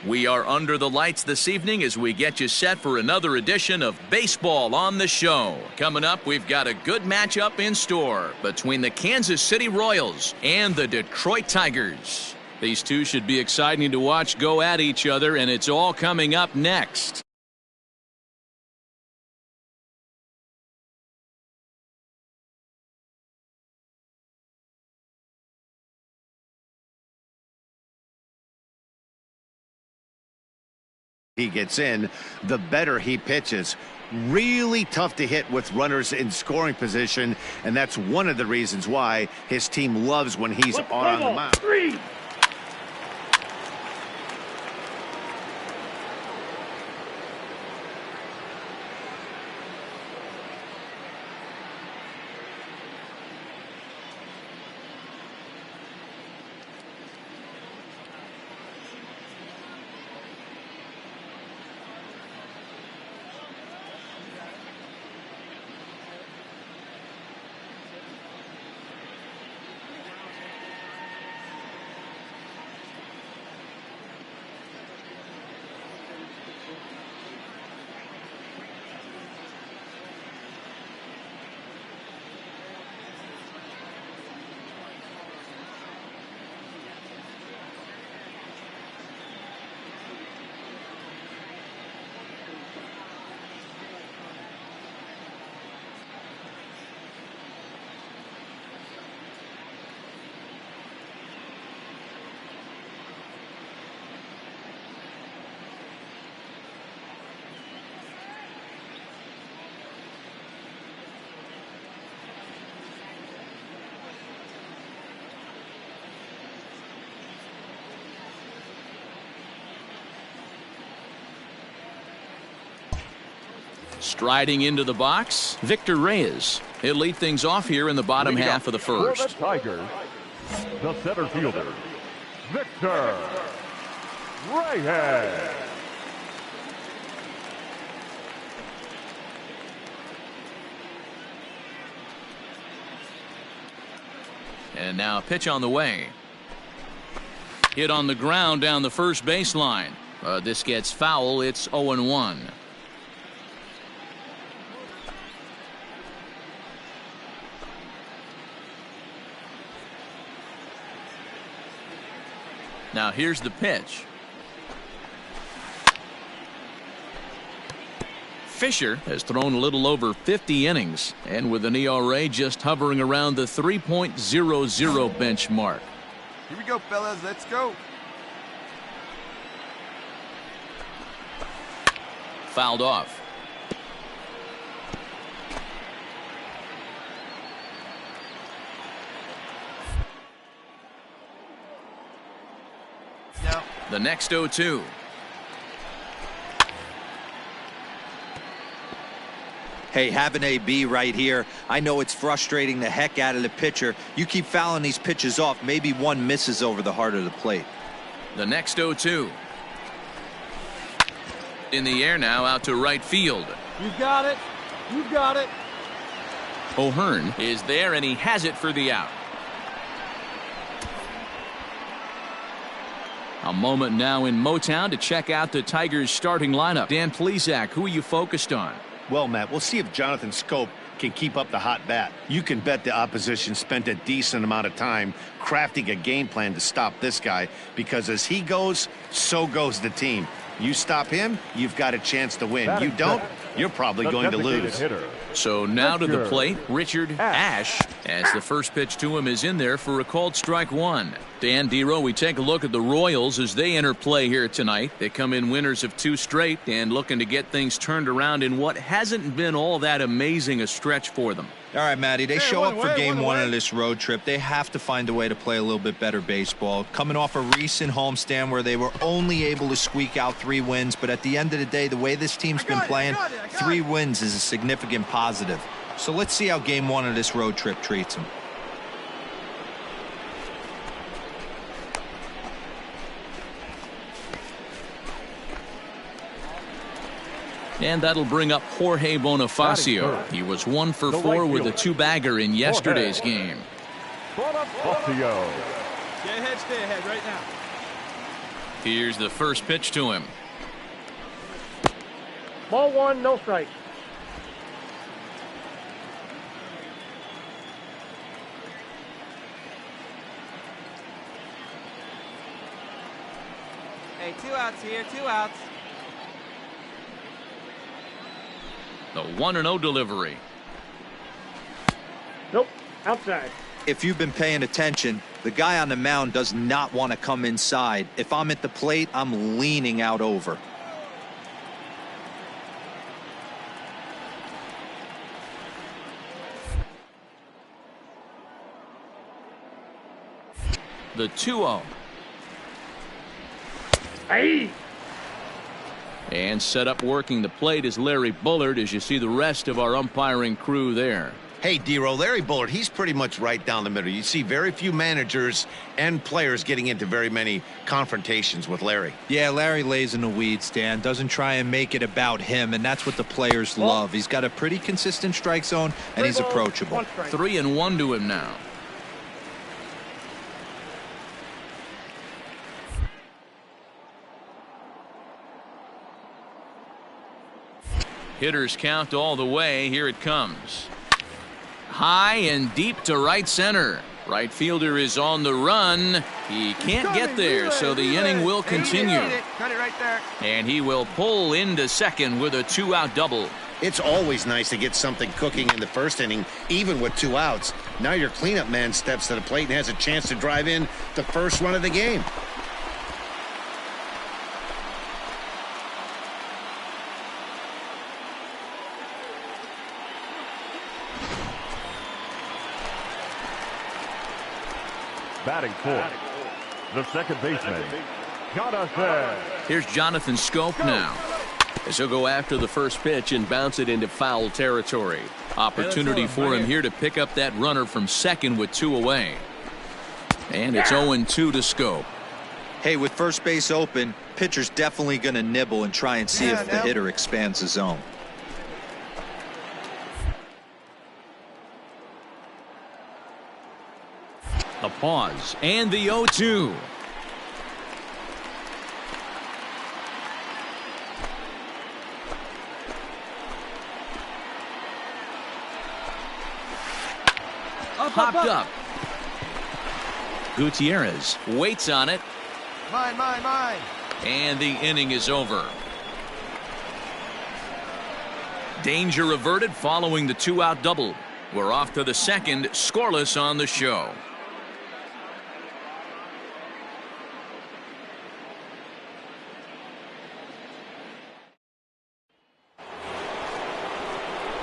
We are under the lights this evening as we get you set for another edition of Baseball on the Show. Coming up, we've got a good matchup in store between the Kansas City Royals and the Detroit Tigers. These two should be exciting to watch go at each other, and it's all coming up next. He gets in, the better he pitches. Really tough to hit with runners in scoring position, and that's one of the reasons why his team loves when he's on the mound. Striding into the box, Victor Reyes. He'll lead things off here in the bottom half of the first. For the Tigers, the center fielder, Victor Reyes. And now a pitch on the way. Hit on the ground down the first baseline. This gets foul. It's 0-1. Now here's the pitch. Fisher has thrown a little over 50 innings, and with an ERA just hovering around the 3.00 benchmark. Here we go, fellas. Let's go. Fouled off. The next 0-2. Hey, have an AB right here. I know it's frustrating the heck out of the pitcher. You keep fouling these pitches off, maybe one misses over the heart of the plate. The next 0-2. In the air now, out to right field. You got it. You got it. O'Hearn is there, and he has it for the out. A moment now in Motown to check out the Tigers starting lineup. Dan Plesac, who are you focused on? Well, Matt, we'll see if Jonathan Scope can keep up the hot bat. You can bet the opposition spent a decent amount of time crafting a game plan to stop this guy, because as he goes, so goes the team. You stop him, you've got a chance to win. You don't, you're probably going to lose. So now to the plate, Richard Ashe, as the first pitch to him is in there for a called strike one. Dan Dero, we take a look at the Royals as they enter play here tonight. They come in winners of 2 straight and looking to get things turned around in what hasn't been all that amazing a stretch for them. All right, Matty, they show up for game one of this road trip. They have to find a way to play a little bit better baseball. Coming off a recent homestand where they were only able to squeak out 3 wins, but at the end of the day, the way this team's been playing, 3 wins is a significant positive. So let's see how game one of this road trip treats them. And that'll bring up Jorge Bonifacio. He was 1 for 4 with a 2-bagger in yesterday's game. Bonifacio. Stay ahead right now. Here's the first pitch to him. Ball one, no strike. Hey, 2 outs here, 2 outs. The 1-0 delivery. Nope, outside. If you've been paying attention, the guy on the mound does not want to come inside. If I'm at the plate, I'm leaning out over. The 2-0. Hey! And set up working the plate is Larry Bullard, as you see the rest of our umpiring crew there. Hey, D-Roll, Larry Bullard, he's pretty much right down the middle. You see very few managers and players getting into very many confrontations with Larry. Yeah, Larry lays in the weeds, Dan. Doesn't try and make it about him, and that's what the players love. He's got a pretty consistent strike zone, and he's approachable. 3-1 to him now. Hitters count all the way. Here it comes. High and deep to right center. Right fielder is on the run. He can't get there, so the inning will continue. Cut it right there. And he will pull into second with a 2-out double. It's always nice to get something cooking in the first inning, even with 2 outs. Now your cleanup man steps to the plate and has a chance to drive in the first run of the game. Batting fourth, the second baseman, Jonathan. Here's Jonathan Schoop now, as he'll go after the first pitch and bounce it into foul territory. Opportunity for him here to pick up that runner from second with 2 away. And it's 0-2 to Schoop. Hey, with first base open, pitcher's definitely going to nibble and try and see if the hitter expands the zone. A pause and the 0-2. Popped up. Gutierrez waits on it. Mine. And the inning is over. Danger averted following the 2-out double. We're off to the second, scoreless on the show.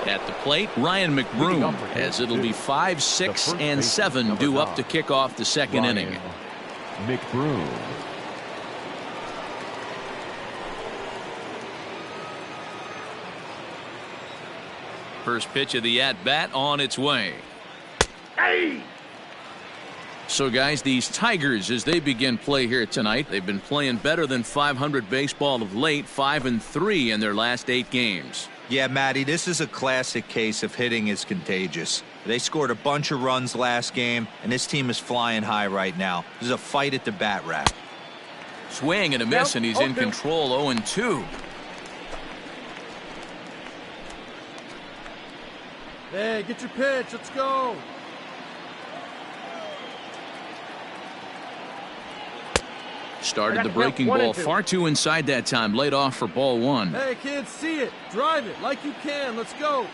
At the plate, Ryan McBroom, as it'll be 5, 6, and 7 due up to kick off the second inning. McBroom. First pitch of the at-bat on its way. Hey! So, guys, these Tigers, as they begin play here tonight, they've been playing better than .500 baseball of late, 5-3 in their last 8 games. Yeah, Matty, this is a classic case of hitting is contagious. They scored a bunch of runs last game, and this team is flying high right now. This is a fight at the bat rack. Swing and a miss, and he's in control, 0-2. Hey, get your pitch. Let's go. Started the breaking ball far too inside that time. Laid off for ball 1. Hey, kids, see it. Drive it like you can. Let's go.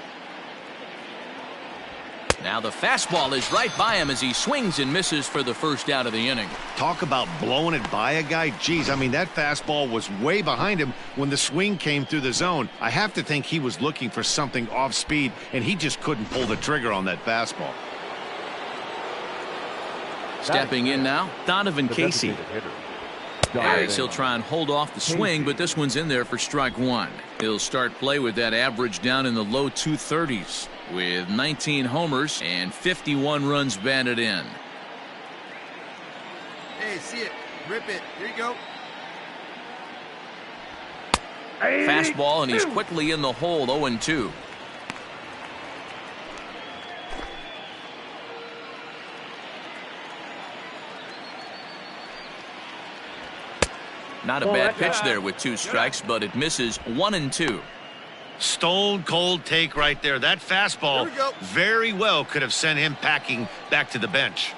Now the fastball is right by him as he swings and misses for the first out of the inning. Talk about blowing it by a guy. Geez, I mean, that fastball was way behind him when the swing came through the zone. I have to think he was looking for something off speed, and he just couldn't pull the trigger on that fastball. Stepping in now, Donovan Casey. As he'll try and hold off the swing, but this one's in there for strike 1. He'll start play with that average down in the low 230s with 19 homers and 51 runs batted in. Hey, see it. Rip it. Here you go. Fastball, and he's quickly in the hole, 0-2. Not a bad pitch there with 2 strikes, but it misses 1-2. Stone cold take right there. That fastball very well could have sent him packing back to the bench.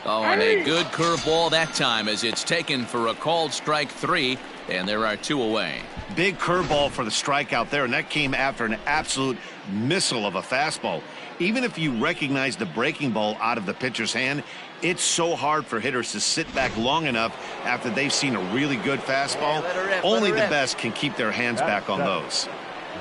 Oh, and a good curveball that time as it's taken for a called strike 3, and there are 2 away. Big curveball for the strikeout there, and that came after an absolute missile of a fastball. Even if you recognize the breaking ball out of the pitcher's hand, it's so hard for hitters to sit back long enough after they've seen a really good fastball. Only the best can keep their hands back on those.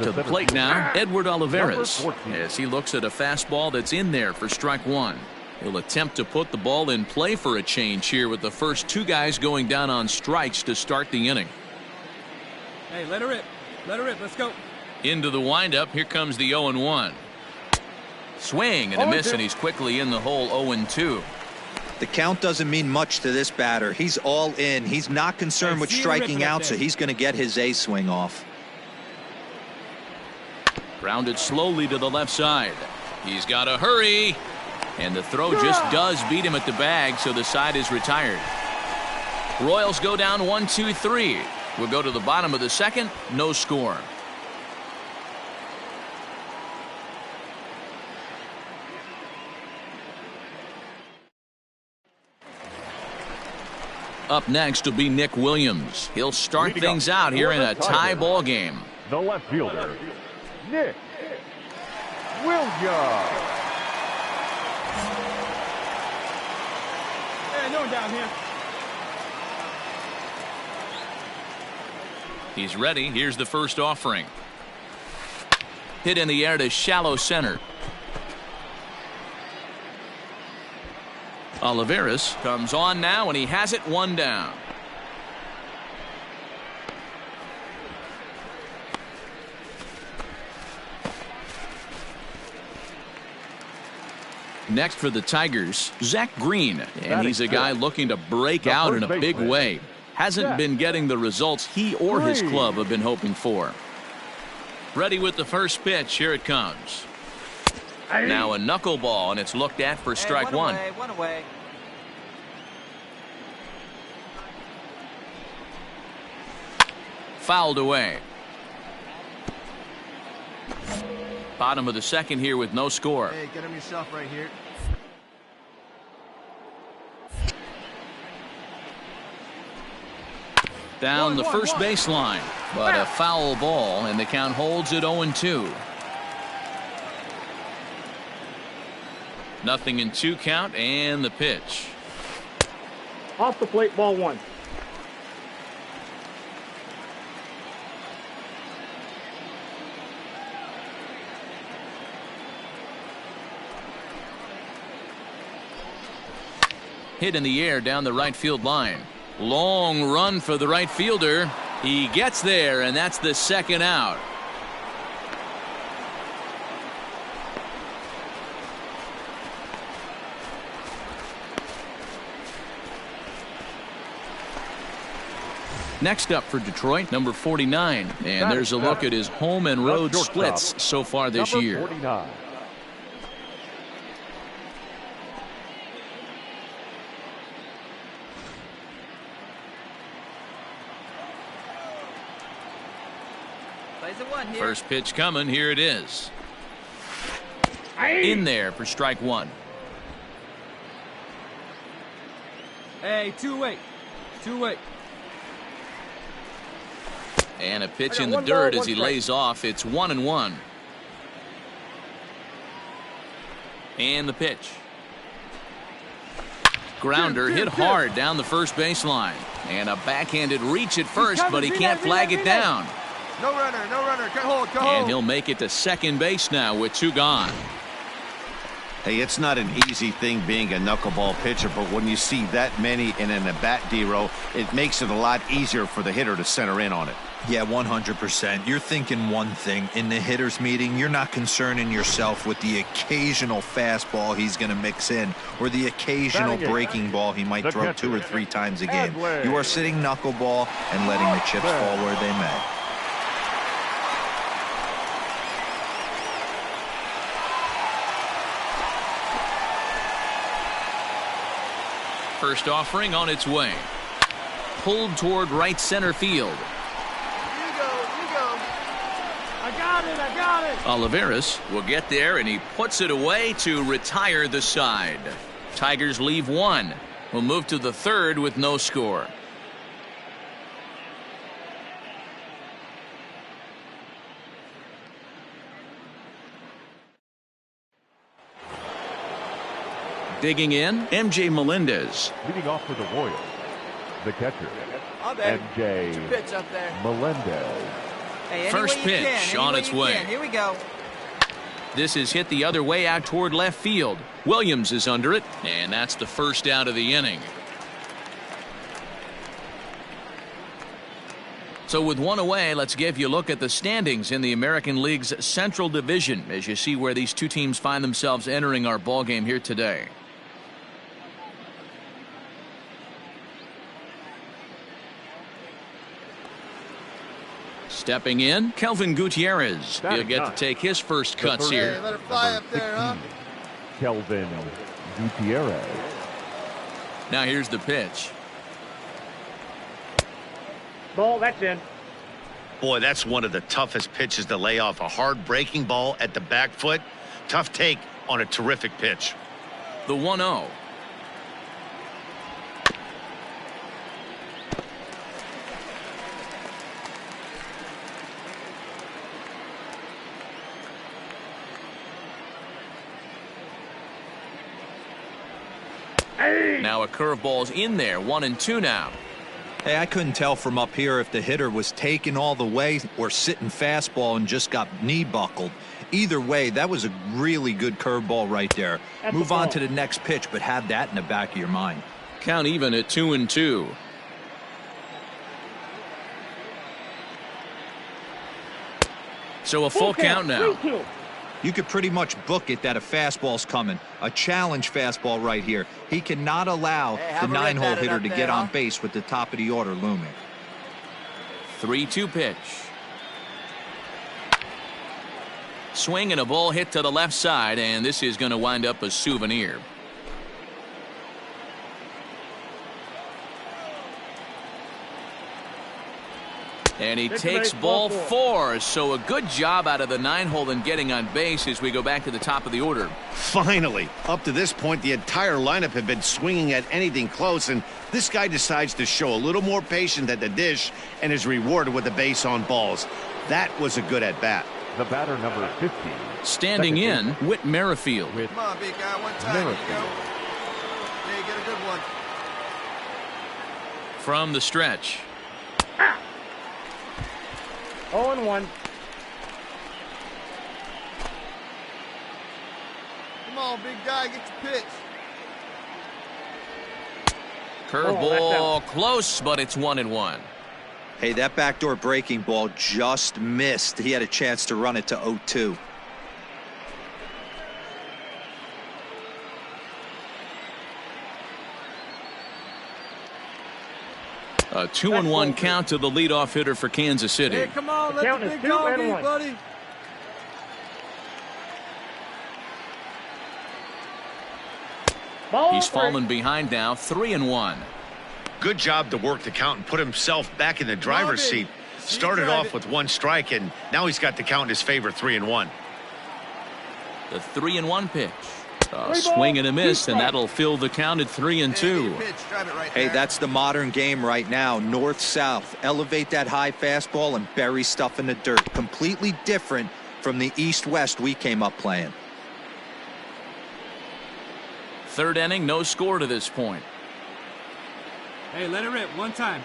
To the plate now, Edward Olivares, as he looks at a fastball that's in there for strike 1. He'll attempt to put the ball in play for a change here with the first 2 guys going down on strikes to start the inning. Hey, let her rip. Let her rip. Let's go. Into the windup. Here comes the 0-1. Swing and a miss, and he's quickly in the hole 0-2. The count doesn't mean much to this batter. He's all in. He's not concerned with striking out, so he's going to get his A swing off. Grounded slowly to the left side. He's got to hurry. And the throw just does beat him at the bag, so the side is retired. Royals go down 1-2-3. We'll go to the bottom of the second. No score. Up next will be Nick Williams. He'll start things out here in a tie ball game. The left fielder, Nick Williams. Hey, no one down here. He's ready. Here's the first offering. Hit in the air to shallow center. Olivares comes on now, and he has it 1 down. Next for the Tigers, Zach Green, and he's a guy looking to break out in a big way. Hasn't been getting the results he or his club have been hoping for. Ready with the first pitch. Here it comes. Now a knuckleball, and it's looked at for strike 1. One away. Fouled away. Bottom of the second here with no score. Hey, get him yourself right here. Down the first baseline, but a foul ball, and the count holds at 0-2. Nothing in 2 count, and the pitch. Off the plate, ball 1. Hit in the air down the right field line. Long run for the right fielder. He gets there, and that's the second out. Next up for Detroit, number 49. And there's a look at his home and road splits so far this year. 49. First pitch coming. Here it is. In there for strike 1. Hey, 2-8. 2-8. And a pitch in the dirt as he lays off. It's 1-1. And the pitch. Grounder hit hard down the first baseline. And a backhanded reach at first, but he can't flag it down. No runner, no runner. Cut hold, cut hold. And he'll make it to second base now with 2 gone. Hey, it's not an easy thing being a knuckleball pitcher, but when you see that many in an at-bat, D-row, it makes it a lot easier for the hitter to center in on it. Yeah, 100%. You're thinking one thing. In the hitter's meeting, you're not concerning yourself with the occasional fastball he's going to mix in or the occasional breaking ball he might throw 2 or 3 times a game. You are sitting knuckleball and letting the chips fall where they may. First offering on its way. pulled toward right center field. You go. I got it. Oliveras will get there, and he puts it away to retire the side. Tigers leave one. We'll move to the third with no score. Digging in, MJ Melendez. Leading off for the Royals, the catcher, Oh, babe. MJ Pitch up there. Melendez. Hey, First any way you pitch can, on any its way you way. can. Here we go. This is hit the other way out toward left field. Williams is under it, and that's the first out of the inning. So with one away, let's give you a look at the standings in the American League's Central Division as you see where these two teams find themselves entering our ballgame here today. Stepping in, Kelvin Gutierrez. He'll get to take his first cuts here. Hey, let her fly up there, huh? Kelvin Gutierrez. Now here's the pitch. Ball, that's in. Boy, that's one of the toughest pitches to lay off. A hard breaking ball at the back foot. Tough take on a terrific pitch. The 1-0. Now a curveball's in there, 1-2 now. Hey, I couldn't tell from up here if the hitter was taking all the way or sitting fastball and just got knee buckled. Either way, that was a really good curveball right there. Move on to the next pitch, but have that in the back of your mind. Count even at 2-2. So a full count now. You could pretty much book it that a fastball's coming. A challenge fastball right here. He cannot allow the 9-hole hitter to get on base with the top of the order looming. 3-2 pitch. Swing and a ball hit to the left side, and this is going to wind up a souvenir. And he takes ball 4, so a good job out of the 9-hole in getting on base as we go back to the top of the order. Finally, up to this point, the entire lineup had been swinging at anything close, and this guy decides to show a little more patience at the dish and is rewarded with a base on balls. That was a good at-bat. The batter, number 50. Standing in, Whit Merrifield. Come on, big guy, one time. Here you go. Yeah, you get a good one. From the stretch. 0-1. Come on, big guy, get your pitch. Curveball close, but it's 1-1. Hey, that backdoor breaking ball just missed. He had a chance to run it to 0-2. A 2-1 count to the leadoff hitter for Kansas City. Hey, come on, let the big dog eat, buddy. He's fallen behind now, 3-1. Good job to work the count and put himself back in the driver's seat. Started off with 1 strike, and now he's got the count in his favor, 3-1. The 3-1 pitch. A swing and a miss, and that'll fill the count at 3-2. Hey, that's the modern game right now. North-south. Elevate that high fastball and bury stuff in the dirt. Completely different from the east-west we came up playing. Third inning, no score to this point. Hey, let it rip one time.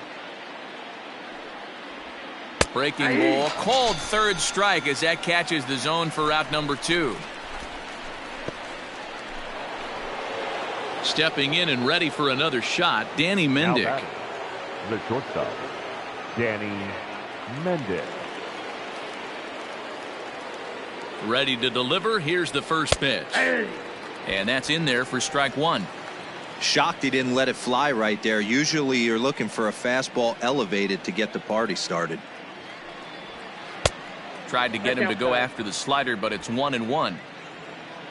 Breaking ball, called third strike as that catches the zone for out number 2. Stepping in and ready for another shot, Danny Mendick. The shortstop, Danny Mendick. Ready to deliver. Here's the first pitch. And that's in there for strike 1. Shocked he didn't let it fly right there. Usually you're looking for a fastball elevated to get the party started. Tried to get him to go after the slider, but it's 1-1.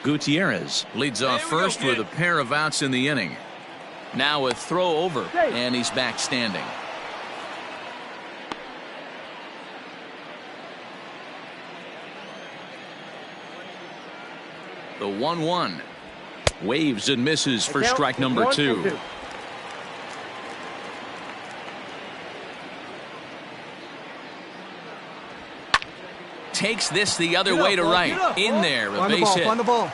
Gutierrez leads off first with a pair of outs in the inning. Now a throw over, and he's back standing. The 1-1. Waves and misses for strike number 2. Takes this the other way to right. In there, a base hit. Find the ball.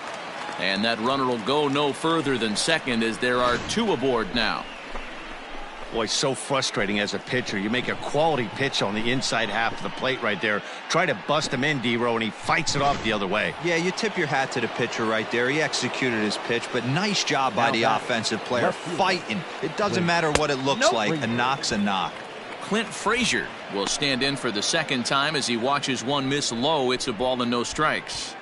And that runner will go no further than second as there are 2 aboard now. Boy, so frustrating as a pitcher. You make a quality pitch on the inside half of the plate right there. Try to bust him in, D-Row, and he fights it off the other way. Yeah, you tip your hat to the pitcher right there. He executed his pitch, but nice job by the offensive player fighting. It doesn't matter what it looks like. A knock's a knock. Clint Frazier will stand in for the second time as he watches one miss low. It's a ball and no strikes.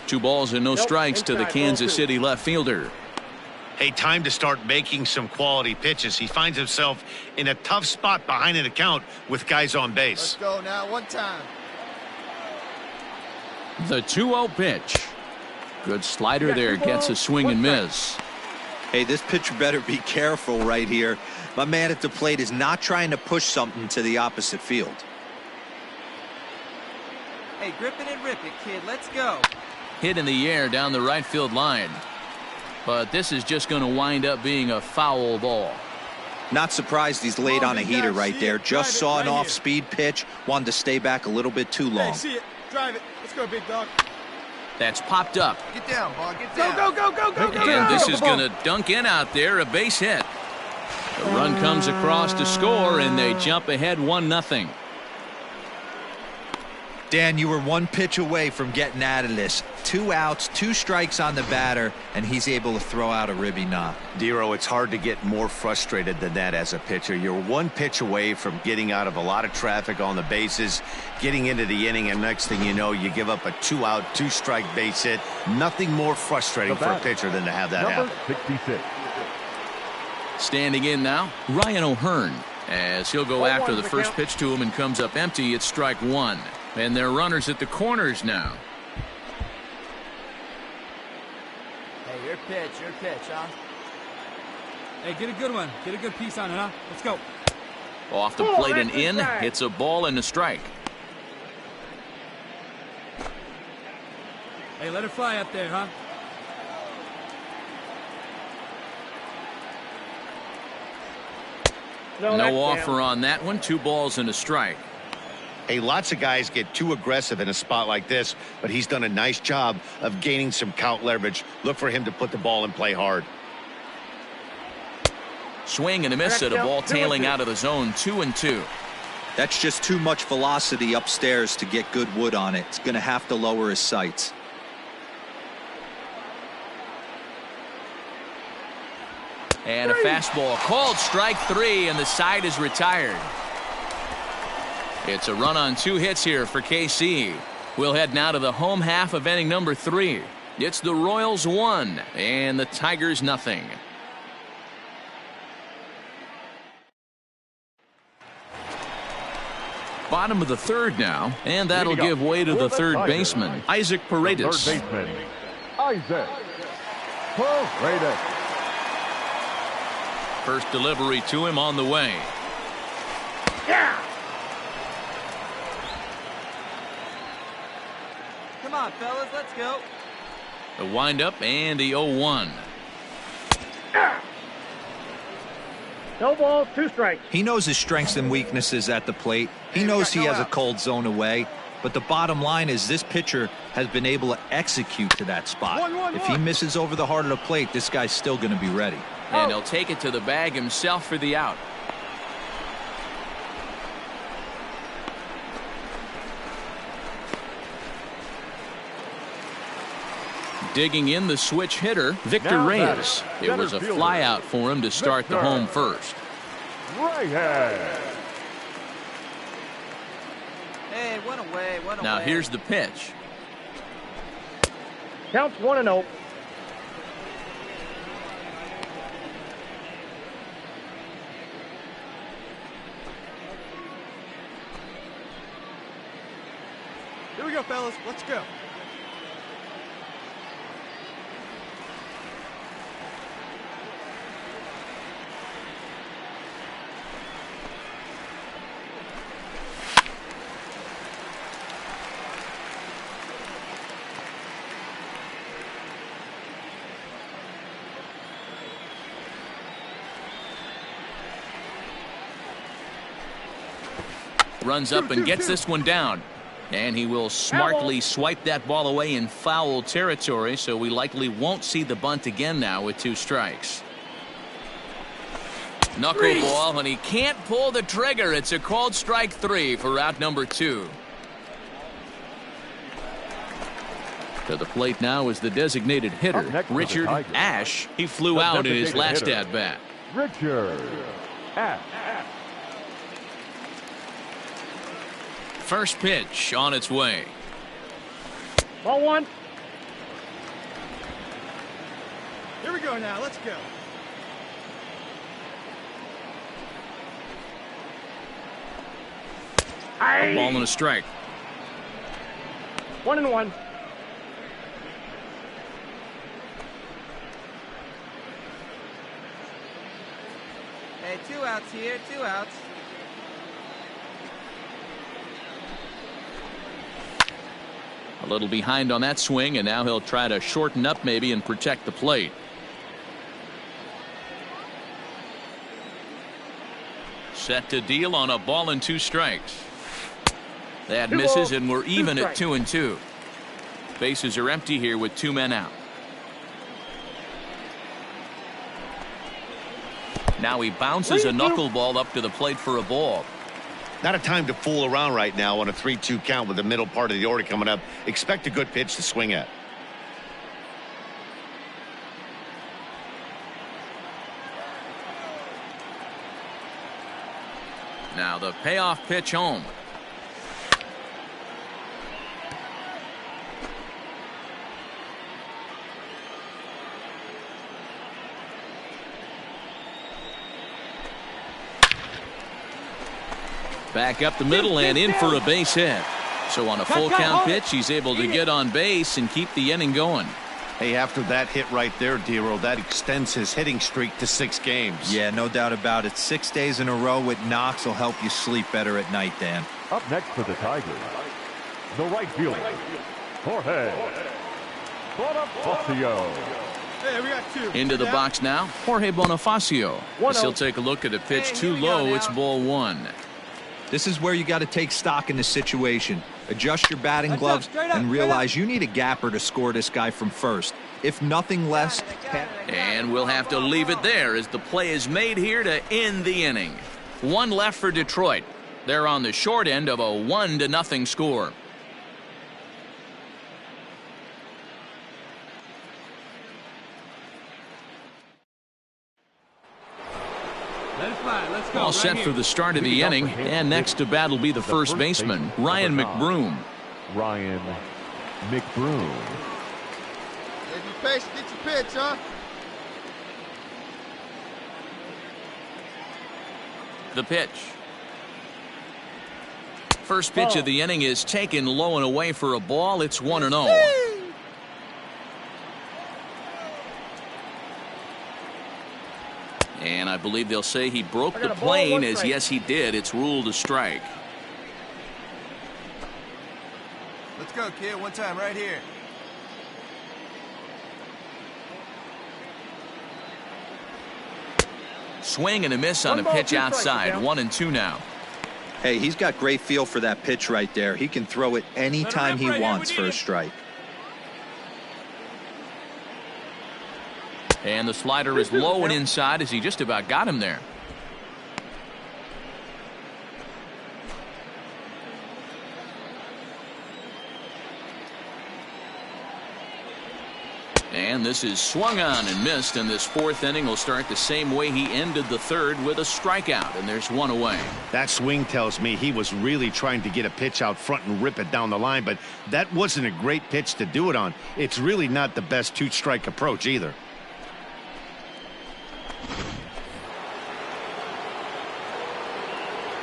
Two balls and no strikes to the Kansas City left fielder. Hey, time to start making some quality pitches. He finds himself in a tough spot behind an account with guys on base. Let's go now, one time. The 2-0 pitch. Good slider there, gets a swing and miss. Hey, this pitcher better be careful right here. My man at the plate is not trying to push something to the opposite field. Hey, grip it and rip it, kid. Let's go. Hit in the air down the right field line. But this is just going to wind up being a foul ball. Not surprised he's laid on a heater right there. Just saw an off-speed pitch. Wanted to stay back a little bit too long. Hey, see it. Drive it. Let's go, big dog. That's popped up. Get down, ball. Get down. Go. And this is going to dunk in out there, a base hit. The run comes across to score, and they jump ahead 1-0. Dan, you were one pitch away from getting out of this. 2 outs, 2 strikes on the batter, and he's able to throw out a ribby knock. D-Row, it's hard to get more frustrated than that as a pitcher. You're one pitch away from getting out of a lot of traffic on the bases, getting into the inning, and next thing you know, you give up a 2-out, 2-strike base hit. Nothing more frustrating for a pitcher than to have that happen. 66. Standing in now, Ryan O'Hearn, as he'll go after the first pitch to him and comes up empty. It's strike 1. And they're runners at the corners now. Hey, your pitch, huh? Hey, get a good one. Get a good piece on it, huh? Let's go. Off the plate and in. It's a ball and a strike. Hey, let it fly up there, huh? No offer on that one. 2 balls and a strike. Hey, lots of guys get too aggressive in a spot like this, but he's done a nice job of gaining some count leverage. Look for him to put the ball and play hard. Swing and a miss at a ball tailing out of the zone. 2-2. That's just too much velocity upstairs to get good wood on it. It's going to have to lower his sights. And a fastball called strike 3, and the side is retired. It's a run on 2 hits here for KC. We'll head now to the home half of inning number 3. It's the Royals 1 and the Tigers 0. Bottom of the 3rd now, and that'll give way to the 3rd baseman, Isaac Paredes. 3rd baseman, Isaac Paredes. First delivery to him on the way. Come on, fellas, let's go. The windup and the 0-1. No balls, 2 strikes. He knows his strengths and weaknesses at the plate. He knows he has a cold zone away. But the bottom line is this pitcher has been able to execute to that spot. If he misses over the heart of the plate, this guy's still going to be ready. And he'll take it to the bag himself for the out. Digging in the switch hitter, Victor Reyes. It was a fly out for him to start the home first. Reyes. Hey, one away. Now here's the pitch. Counts 1-0. Here we go, fellas. Let's go. Runs up and gets this one down. And he will smartly swipe that ball away in foul territory, so we likely won't see the bunt again now with 2 strikes. Knuckleball, and he can't pull the trigger. It's a called strike 3 for out number 2. To the plate now is the designated hitter, Richard Ash. He flew out in his last at-bat. Richard Ash. First pitch on its way. Ball 1. Here we go now. Let's go. A ball and a strike. 1-1. Hey, 2 outs here. 2 outs. A little behind on that swing, and now he'll try to shorten up maybe and protect the plate. Set to deal on a ball and 2 strikes. That misses, and we're even at 2-2. Bases are empty here with 2 men out. Now he bounces a knuckleball up to the plate for a ball. Not a time to fool around right now on a 3-2 count with the middle part of the order coming up. Expect a good pitch to swing at. Now the payoff pitch home. Back up the middle and in for a base hit. So on a full count pitch, he's able to get on base and keep the inning going. Hey, after that hit right there, Dero, that extends his hitting streak to 6 games. Yeah, no doubt about it. 6 days in a row with knocks will help you sleep better at night, Dan. Up next for the Tigers, the right fielder, Jorge Bonifacio. Hey, we got 2. Into the box now, Jorge Bonifacio. As he'll take a look at a pitch too low. It's ball 1. This is where you got to take stock in the situation. Adjust your batting gloves and realize you need a gapper to score this guy from first. If nothing less. And we'll have to leave it there as the play is made here to end the inning. 1 left for Detroit. They're on the short end of a 1-0 score. All set for the start of the inning, and next to bat will be the first baseman, Ryan McBroom. Ryan McBroom. Hey, be patient, get your pitch, huh? The pitch. First pitch of the inning is taken low and away for a ball. It's 1-0. And I believe they'll say he broke the plane, as yes he did. It's ruled a strike. Let's go, kid. One time right here. Swing and a miss on a pitch outside. 1-2 now. Hey, he's got great feel for that pitch right there. He can throw it anytime he wants for a strike. And the slider is low and inside as he just about got him there. And this is swung on and missed, and this 4th inning will start the same way he ended the 3rd, with a strikeout, and there's 1 away. That swing tells me he was really trying to get a pitch out front and rip it down the line, but that wasn't a great pitch to do it on. It's really not the best 2-strike approach either.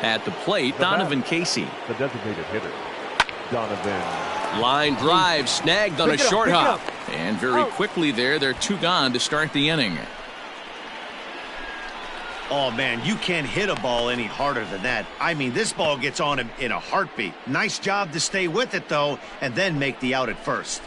At the plate, Donovan Casey. The designated hitter, Donovan. Line drive snagged on a short hop. And very quickly there, they're 2 gone to start the inning. Oh, man, you can't hit a ball any harder than that. I mean, this ball gets on him in a heartbeat. Nice job to stay with it, though, and then make the out at first.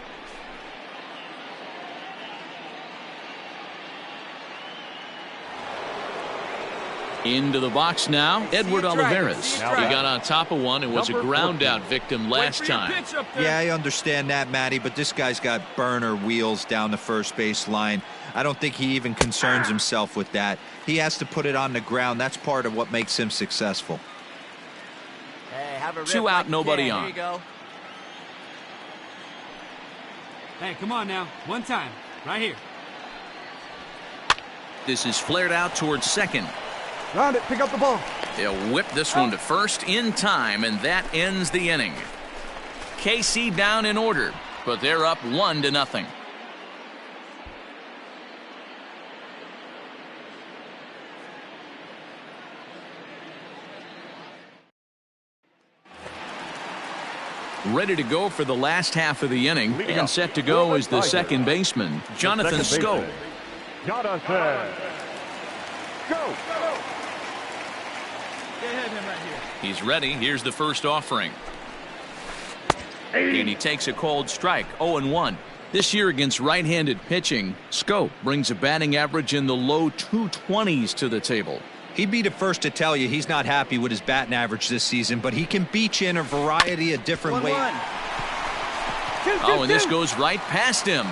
Into the box now, Edward Olivares. He got on top of one and was a ground-out victim last time. Yeah, I understand that, Matty, but this guy's got burner wheels down the first base line. I don't think he even concerns himself with that. He has to put it on the ground. That's part of what makes him successful. Hey, have a rip 2 out, like nobody on. There you go. Hey, come on now. One time. Right here. This is flared out towards second. Round it, pick up the ball. They'll whip this one to first in time, and that ends the inning. KC down in order, but they're up 1-0. Ready to go for the last half of the inning, and set to go is the second baseman, Jonathan Scope. Jonathan, go! He's ready. Here's the first offering. And he takes a cold strike, 0-1. This year against right-handed pitching, Scope brings a batting average in the low 220s to the table. He'd be the first to tell you he's not happy with his batting average this season, but he can beat you in a variety of different ways. Oh, and this goes right past him.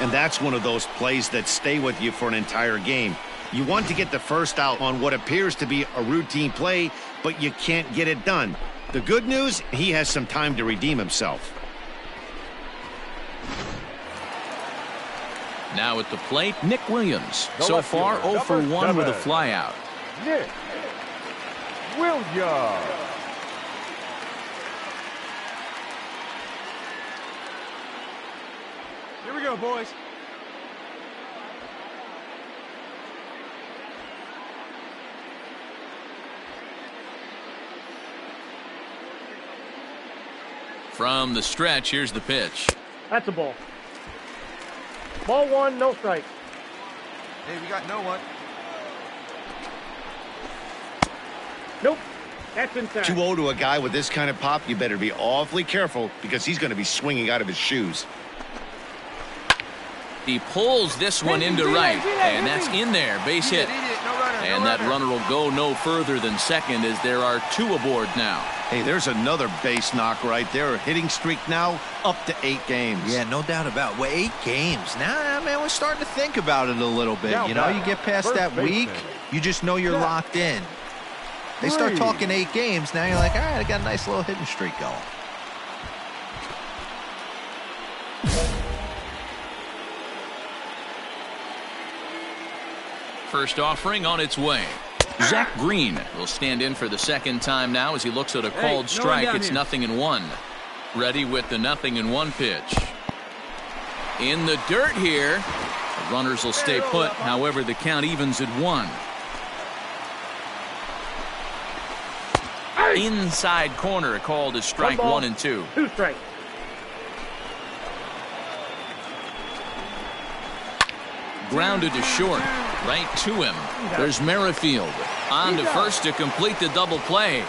And that's one of those plays that stay with you for an entire game. You want to get the first out on what appears to be a routine play, but you can't get it done. The good news, he has some time to redeem himself. Now at the plate, Nick Williams. So far, 0 for 1 with a flyout. Nick Williams. Here we go, boys. From the stretch, here's the pitch. That's a ball. Ball 1, no strike. Hey, we got no one. Nope. That's inside. 2-0 to a guy with this kind of pop, you better be awfully careful because he's going to be swinging out of his shoes. He pulls this one into right, and that's in there, base hit. And that runner will go no further than second as there are 2 aboard now. Hey, there's another base knock right there. Hitting streak now up to 8 games. Yeah, no doubt about it. Well, 8 games. Now, man, we're starting to think about it a little bit. Now You know, back, you get past first that week, baseman. you just know you're locked in. They start 3. talking 8 games, now you're like, all right, I got a nice little hitting streak going. First offering on its way. Zach Green will stand in for the second time now as he looks at a called strike. It's 0-1. Ready with the 0-1 pitch. In the dirt here. The runners will stay put. However, the count evens at 1. Inside corner, called as strike 1 and 2. 2 strikes. Grounded to short, right to him. There's Merrifield on to first to complete the double play.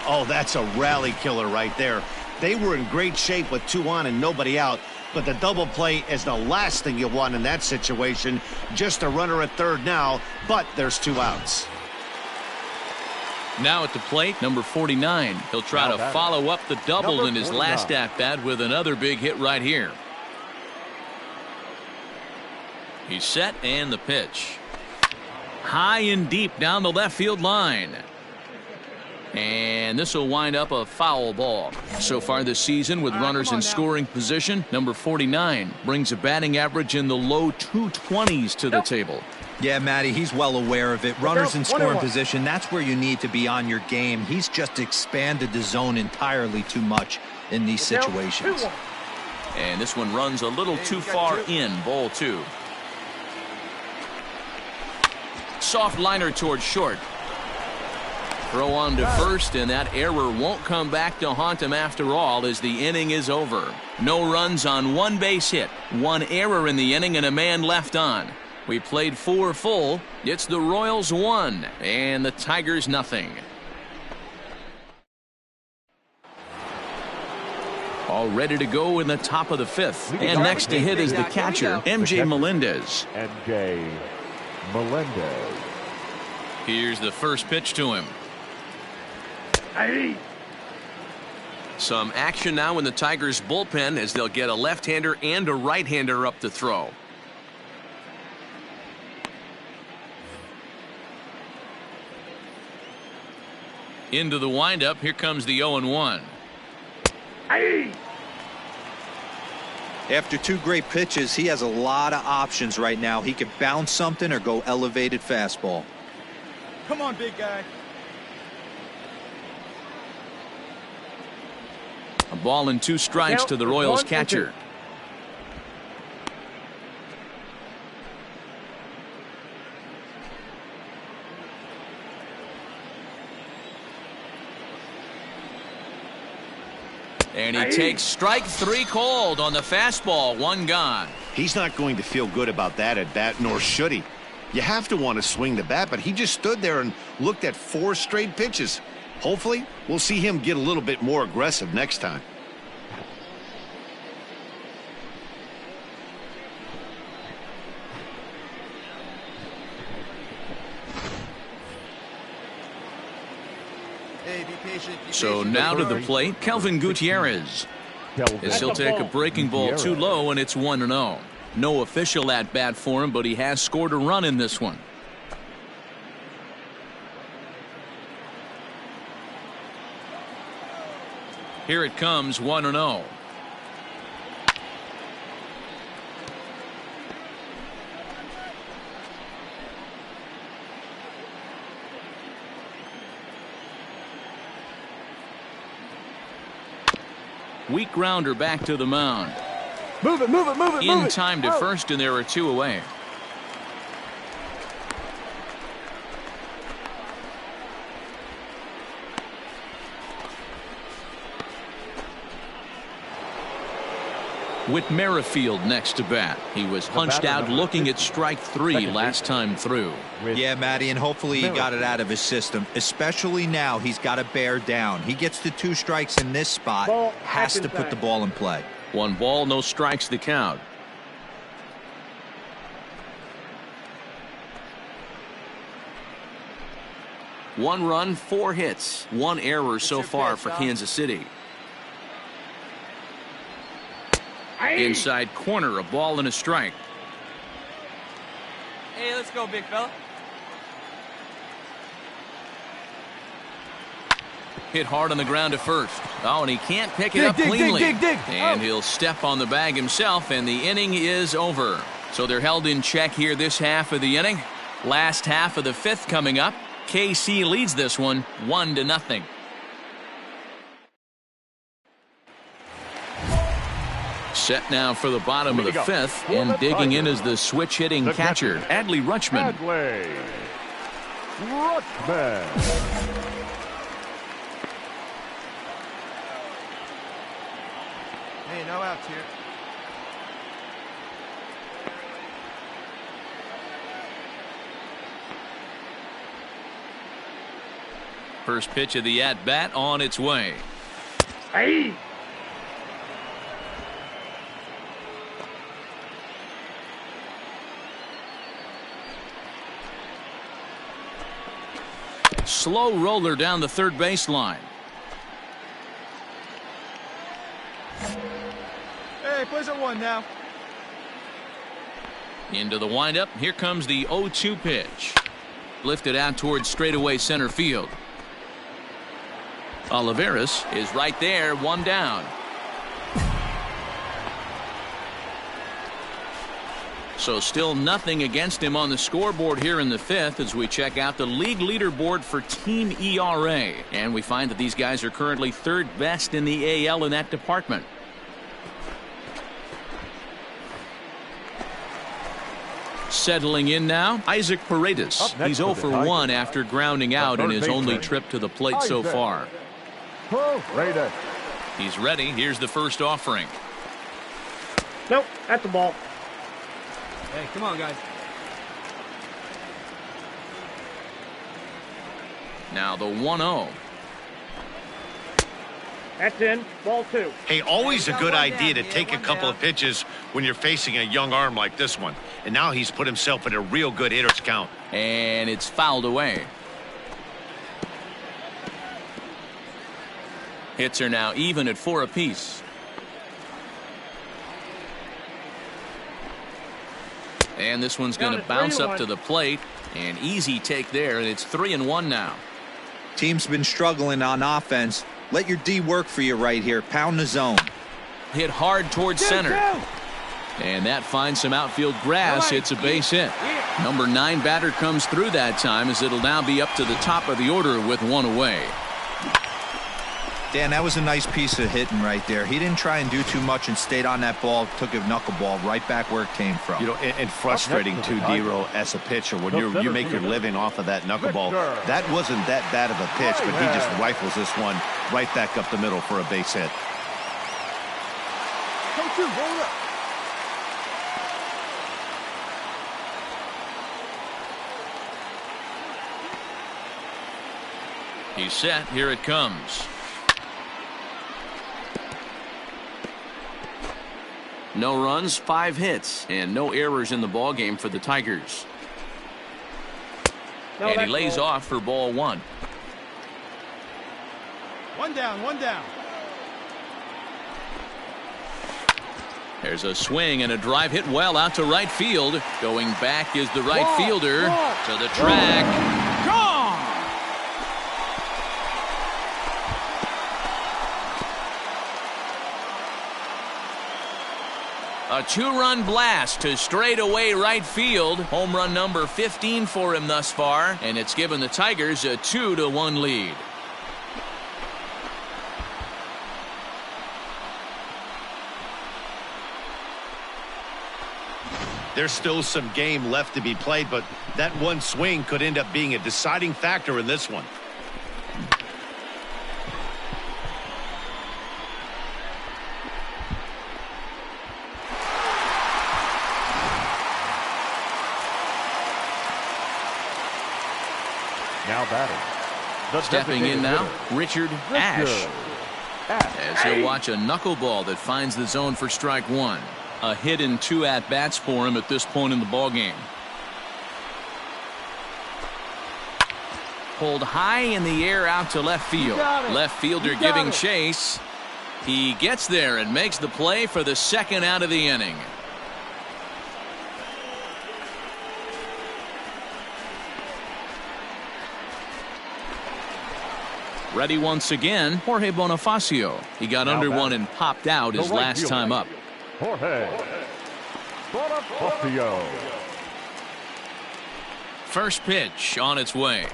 Oh, that's a rally killer right there. They were in great shape with 2 on and nobody out, but the double play is the last thing you want in that situation. Just a runner at third now, but there's 2 outs. Now at the plate, number 49. He'll try to follow up the double in his last at-bat with another big hit right here. He's set, and the pitch. High and deep down the left field line. And this will wind up a foul ball. So far this season, with runners in scoring position, number 49 brings a batting average in the low 220s to the table. Yeah, Matty, he's well aware of it. Runners in scoring position, that's where you need to be on your game. He's just expanded the zone entirely too much in these situations. And this one runs a little too far in, ball 2. Soft liner towards short. Throw on to first, and that error won't come back to haunt him after all as the inning is over. No runs on 1 base hit, 1 error in the inning, and a man left on. We played 4 full. It's the Royals 1 and the Tigers 0. All ready to go in the top of the 5th. And next to hit is the catcher, MJ Melendez. MJ Melendez. Here's the first pitch to him. Some action now in the Tigers bullpen as they'll get a left-hander and a right-hander up to throw. Into the windup. Here comes the 0-1. After 2 great pitches, he has a lot of options right now. He could bounce something or go elevated fastball. Come on, big guy. A ball and 2 strikes to the Royals catcher. And he takes strike 3 cold on the fastball. 1 gone. He's not going to feel good about that at bat, nor should he. You have to want to swing the bat, but he just stood there and looked at 4 straight pitches. Hopefully, we'll see him get a little bit more aggressive next time. So now to the plate, Kelvin Gutierrez. As he'll take a breaking ball too low, and it's 1-0. No official at bat for him, but he has scored a run in this one. Here it comes, 1-0. Weak grounder back to the mound. Move it, move it, move it, move it. In time to first, and there are 2 away. With Merrifield next to bat. He was punched out looking at strike 3 last time through. Yeah, Matty, and hopefully he got it out of his system. Especially now, he's got to bear down. He gets the 2 strikes in this spot, has to put the ball in play. 1 ball, no strikes the count. One run, 4 hits, 1 error so far for Kansas City. Inside corner, a ball and a strike. Hey, let's go, big fella. Hit hard on the ground to first. Oh, and he can't pick it up cleanly. And he'll step on the bag himself, and the inning is over. So they're held in check here this half of the inning. Last half of the 5th coming up. KC leads this one 1-0. Set now for the bottom of the 5th, and digging in is the switch-hitting catcher, Adley Rutschman. Hey, no outs here. First pitch of the at-bat on its way. Hey! Slow roller down the third baseline. Hey, place at 1 now. Into the windup. Here comes the 0-2 pitch. Lifted out towards straightaway center field. Olivares is right there, 1 down. So still nothing against him on the scoreboard here in the 5th as we check out the league leaderboard for team ERA. And we find that these guys are currently 3rd best in the AL in that department. Settling in now, Isaac Paredes. He's 0 for 1 after grounding out in his only trip to the plate so far. He's ready. Here's the first offering. Nope, at the ball. Hey, come on, guys. Now the 1-0. That's in. Ball 2. Hey, always a good idea to take a couple of pitches when you're facing a young arm like this one. And now he's put himself in a real good hitter's count. And it's fouled away. Hits are now even at 4 apiece. And this one's going to bounce up to the plate. An easy take there, and it's 3-1 now. Team's been struggling on offense. Let your D work for you right here. Pound the zone. Hit hard towards center. And that finds some outfield grass. It's a base hit. Number 9 batter comes through that time, as it'll now be up to the top of the order with 1 away. Dan, that was a nice piece of hitting right there. He didn't try and do too much and stayed on that ball, took a knuckleball right back where it came from. You know, and frustrating too, D-Roll, as a pitcher, when you make your living off of that knuckleball. That wasn't that bad of a pitch, but he just rifles this one right back up the middle for a base hit. He's set. Here it comes. No runs, 5 hits, and no errors in the ball game for the Tigers. And he lays off for ball 1. 1 down, 1 down. There's a swing and a drive hit well out to right field. Going back is the right fielder to the track. Gone! A 2-run blast to straightaway right field. Home run number 15 for him thus far, and it's given the Tigers a 2-1 lead. There's still some game left to be played, but that one swing could end up being a deciding factor in this one. Now batting. Stepping in now, Richard Ashe. As he'll watch a knuckleball that finds the zone for strike 1. A hit and 2 at-bats for him at this point in the ballgame. Pulled high in the air out to left field. Left fielder giving chase. He gets there and makes the play for the 2nd out of the inning. Ready once again, Jorge Bonifacio. He got under one and popped out his last time up. Jorge Bonifacio. First pitch on its way.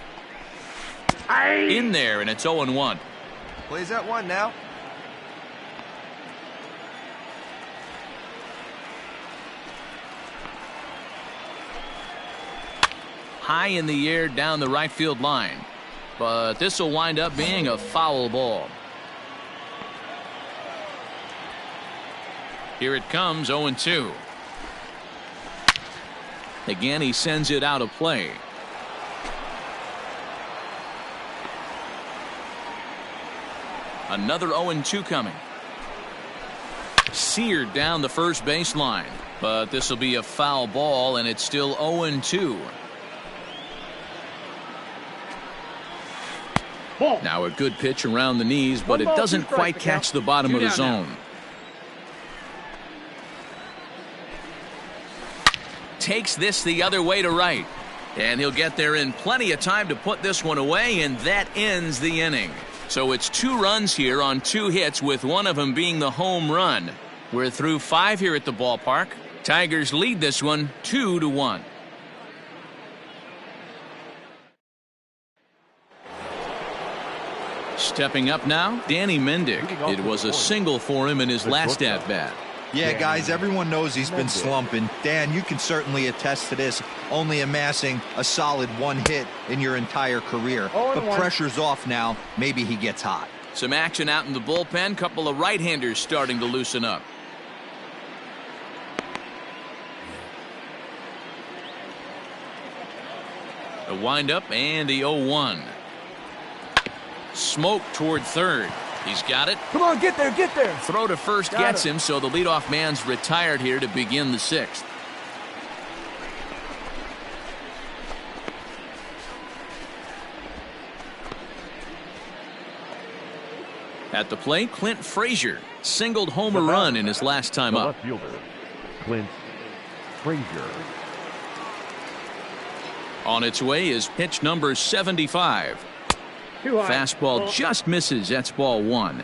In there, and it's 0-1. Plays that 1 now. High in the air down the right field line. But this will wind up being a foul ball. Here it comes, 0-2. Again, he sends it out of play. Another 0-2 coming. Seared down the first baseline. But this will be a foul ball, and it's still 0-2. Now a good pitch around the knees, but it doesn't quite catch the bottom of the zone. Takes this the other way to right. And he'll get there in plenty of time to put this one away, and that ends the inning. So it's 2 runs here on 2 hits, with one of them being the home run. We're through 5 here at the ballpark. Tigers lead this one 2-1. Stepping up now, Danny Mendick. It was a single for him in his last at-bat. Yeah, guys, everyone knows he's been slumping. Dan, you can certainly attest to this, only amassing a solid 1 hit in your entire career. But pressure's off now. Maybe he gets hot. Some action out in the bullpen. Couple of right-handers starting to loosen up. A windup and the 0-1. Smoke toward third. He's got it. Come on, get there, get there. Throw to first gets him, so the leadoff man's retired here to begin the 6th. At the plate, Clint Frazier singled home a run in his last time The up. left fielder, Clint Frazier. On its way is pitch number 75. Fastball just misses. That's ball 1.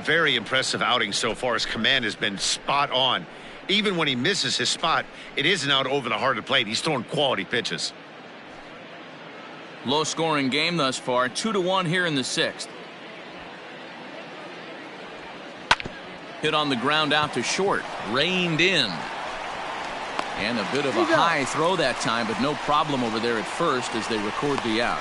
Very impressive outing so far. His command has been spot on. Even when he misses his spot, it isn't out over the heart of the plate. He's throwing quality pitches. Low scoring game thus far. 2-1 here in the 6th. Hit on the ground out to short. Reined in. And a bit of a high throw that time, but no problem over there at first as they record the out.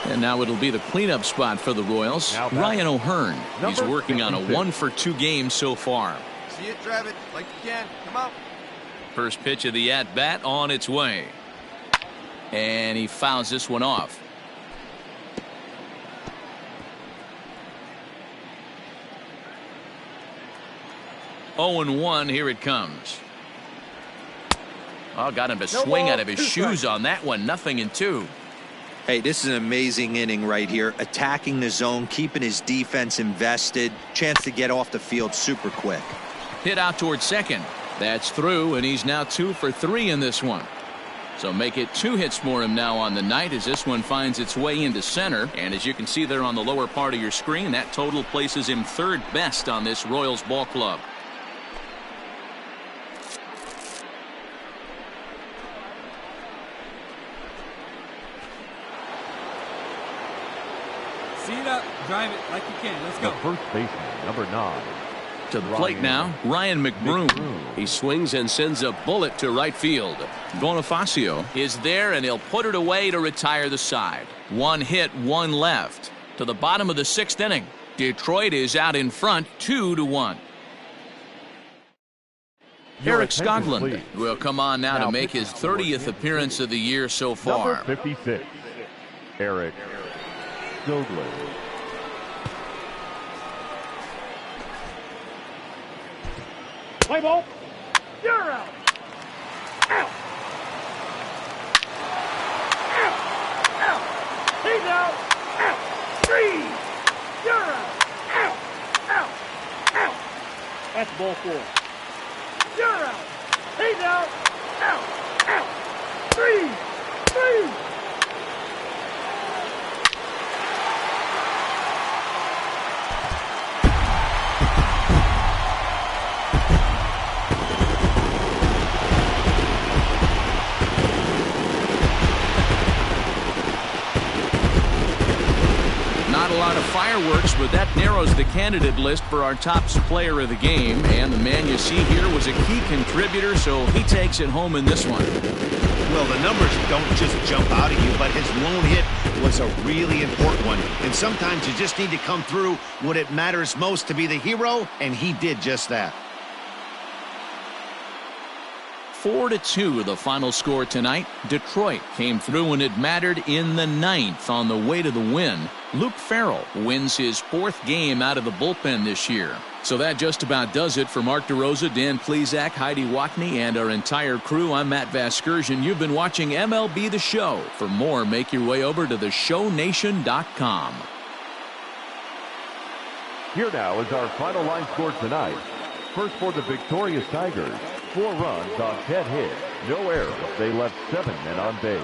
And now it'll be the cleanup spot for the Royals. Ryan O'Hearn. He's working on a 1-for-2 game so far. See it, drive it like you can. Come out. First pitch of the at-bat on its way. And he fouls this one off. (0-1). Here it comes. Oh, got him to swing out of his shoes on that one. 0-2. Hey, this is an amazing inning right here. Attacking the zone, keeping his defense invested. Chance to get off the field super quick. Hit out towards second. That's through, and he's now 2 for 3 in this one. So make it 2 hits for him now on the night as this one finds its way into center. And as you can see there on the lower part of your screen, that total places him 3rd best on this Royals ball club. See it up, drive it like you can. Let's go. The first baseman, number 9. To the plate now, Ryan McBroom. He swings and sends a bullet to right field. Bonifacio is there, and he'll put it away to retire the side. 1 hit, 1 left. To the bottom of the 6th inning. Detroit is out in front, 2-1. Eric Skoglund will come on now to make his 30th appearance of the year so far. Number 56, Eric Skoglund. Play ball. You're out. Out. Out. Out. He's out. Out. 3. You're out. Out. Out. Out. That's ball 4. You're out. He's out. Out. Out. 3. 3. A lot of fireworks, but that narrows the candidate list for our top player of the game. And the man you see here was a key contributor, so he takes it home in this one. Well, the numbers don't just jump out at you, but his lone hit was a really important one. And sometimes you just need to come through when it matters most to be the hero, and he did just that. 4-2 the final score tonight. Detroit came through when it mattered in the 9th on the way to the win. Luke Farrell wins his 4th game out of the bullpen this year. So that just about does it for Mark DeRosa, Dan Plesac, Heidi Watney, and our entire crew. I'm Matt Vasgersian. You've been watching MLB The Show. For more, make your way over to theshownation.com. Here now is our final line score tonight. First for the victorious Tigers, 4 runs on 10 hits, no errors. They left 7 men on base.